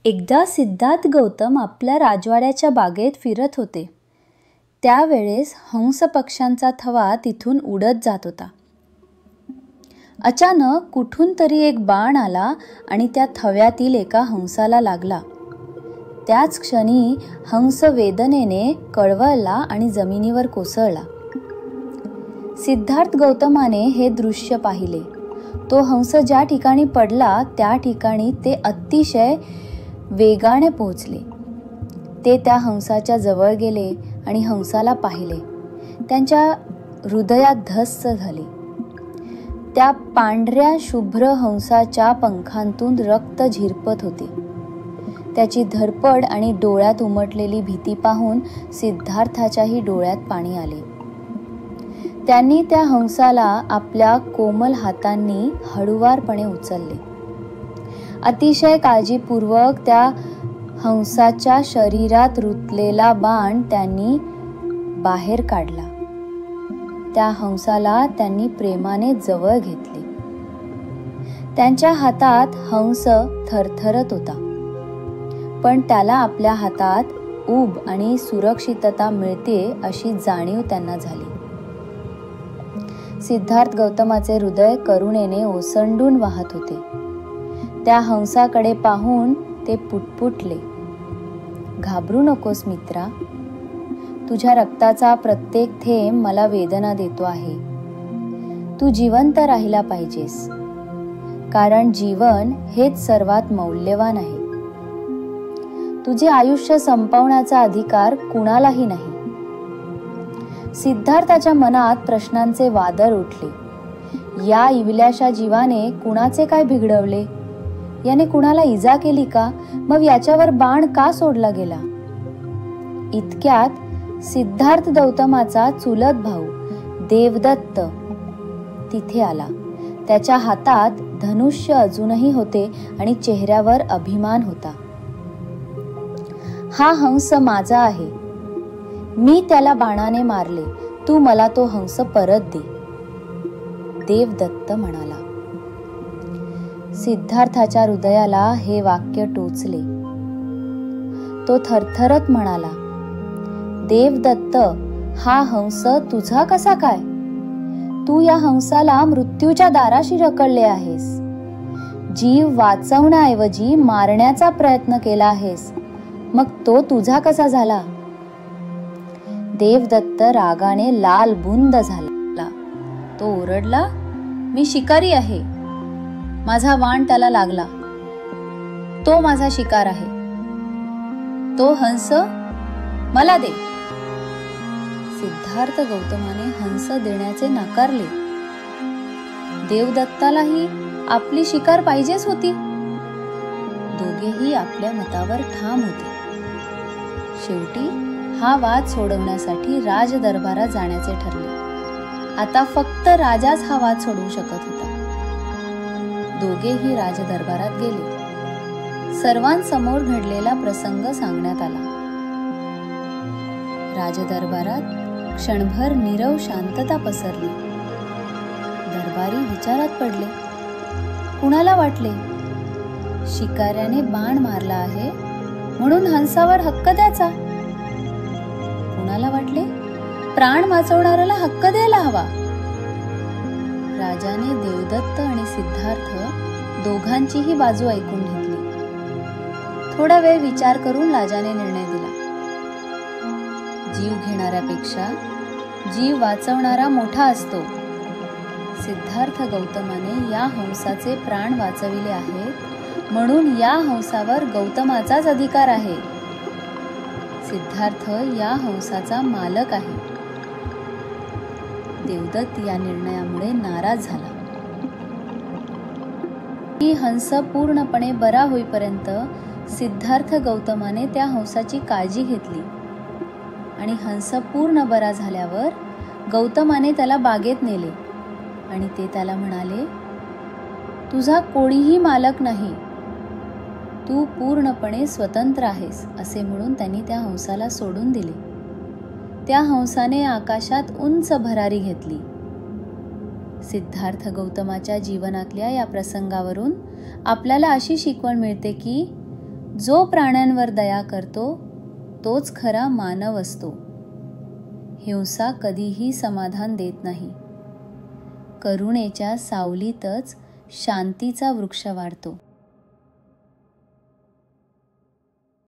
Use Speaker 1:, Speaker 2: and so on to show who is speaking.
Speaker 1: एकदा सिद्धार्थ गौतम आपल्या राजवाड्याच्या बागेत फिरत होते. त्यावेळेस हंस पक्ष्यांचा थवा तिथून उडत जात होता. अचानक कुठून तरी एक बाण आला आणि त्या थव्यातील एका हंसाला लागला. त्याच क्षणी हंस वेदनेने कळवळला आणि जमिनीवर कोसळला. सिद्धार्थ गौतमाने हे दृश्य पाहिले. तो हंस ज्या ठिकाणी पडला त्या ठिकाणी ते अतिशय वेगाने पोहोचले. ते त्या हंसाच्या जवळ गेले आणि हंसाला पाहिले. त्यांच्या हृदयात धस्स झाले. त्या पांढऱ्या शुभ्र हंसाच्या पंखांतून रक्त झिरपत होते. त्याची धडपड आणि डोळ्यात उमटलेली भीती पाहून सिद्धार्थाच्याही डोळ्यात पाणी आले. त्यांनी त्या हंसाला आपल्या कोमल हातांनी हळुवारपणे उचलले. अतिशय काळजीपूर्वक त्या हंसाच्या शरीरात रुतलेला बाण त्यांनी बाहेर काढला. त्या हंसाला त्यांनी प्रेमाने जवळ घेतले. त्यांच्या हातात हंस थरथरत होता, पण त्याला आपल्या हातात ऊब आणि सुरक्षितता मिळते अशी जाणीव त्यांना झाली. सिद्धार्थ गौतमाचे हृदय करुणेने ओसंडून वाहत होते. त्या हंसाकडे पाहून ते पुटपुटले, घाबरू नकोस मित्रा. तुझ्या रक्ताचा प्रत्येक थेंब मला वेदना देतो आहे. तू जिवंत राहिला पाहिजेस, कारण जीवन हेच सर्वात मौल्यवान आहे. तुझे आयुष्य संपवण्याचा अधिकार कुणालाही नाही. सिद्धार्थाच्या मनात प्रश्नांचे वादळ उठले. या इवल्याशा जीवाने कुणाचे काय बिघडवले? याने कुणाला इजा केली का? मग याच्यावर बाण का सोडला गेला? इतक्यात सिद्धार्थ गौतमाचा चुलत भाऊ देवदत्त तिथे आला. त्याच्या हातात धनुष्य अजूनही होते आणि चेहऱ्यावर अभिमान होता. हा हंस माझा आहे. मी त्याला बाणाने मारले. तू मला तो हंस परत दे, देवदत्त म्हणाला. सिद्धार्थाच्या हृदयाला हे वाक्य टोचले. तो थरथरत म्हणाला, देवदत्त, हा हंस तुझा कसा काय? तू या हंसाला मृत्यूच्या दाराशी ढकलले आहेस. जीव वाचवण्याऐवजी मारण्याचा प्रयत्न केला आहेस. मग तो तुझा कसा झाला? देवदत्त रागाने लाल बुंद झाला. तो ओरडला, मी शिकारी आहे. माझा वाण त्याला लागला. तो माझा शिकार आहे. तो हंस मला दे. सिद्धार्थ गौतमाने हंस देण्याचे नाकारले. देवदत्तालाही आपली शिकार पाहिजेच होती. दोघेही आपल्या मतावर ठाम होते. शेवटी हा वाद सोडवण्यासाठी राजदरबारात जाण्याचे ठरले. आता फक्त राजाच हा वाद सोडवू शकत होता. दोघेही राजदरबारात गेले. सर्वांसमोर घडलेला प्रसंग सांगण्यात आला. राजदरबारात क्षणभर नीरव शांतता पसरली. दरबारी विचारात पडले. कुणाला वाटले शिकाऱ्याने बाण मारला आहे म्हणून हंसावर हक्क द्यायचा? कुणाला वाटले प्राण वाचवणाऱ्याला हक्क द्यायला हवा? राजाने देवदत्त आणि सिद्धार्थ दोघांचीही बाजू ऐकून घेतली. थोडा वेळ विचार करून राजाने निर्णय दिला. जीव घेणाऱ्यापेक्षा जीव वाचवणारा मोठा असतो. सिद्धार्थ गौतमाने या हंसाचे प्राण वाचविले आहेत म्हणून या हंसावर गौतमाचाच अधिकार आहे. सिद्धार्थ या हंसाचा मालक आहे. देवदत्त या निर्णयामुळे नाराज झाला. ही हंस पूर्णपणे बरा होईपर्यंत सिद्धार्थ गौतमाने त्या हंसाची काळजी घेतली आणि हंस पूर्ण बरा झाल्यावर गौतमाने त्याला बागेत नेले आणि ते त्याला म्हणाले, तुझा कोणीही मालक नाही. तू पूर्णपणे स्वतंत्र आहेस असे म्हणून त्यांनी त्या हंसाला सोडून दिले. त्या हंसाने आकाशात उंच भरारी घेतली. सिद्धार्थ गौतमाच्या जीवनातल्या या प्रसंगावरून आपल्याला अशी शिकवण मिळते की जो प्राण्यांवर दया करतो तोच खरा मानव असतो. हिंसा कधीही समाधान देत नाही. करुणेच्या सावलीतच शांतीचा वृक्ष वाढतो.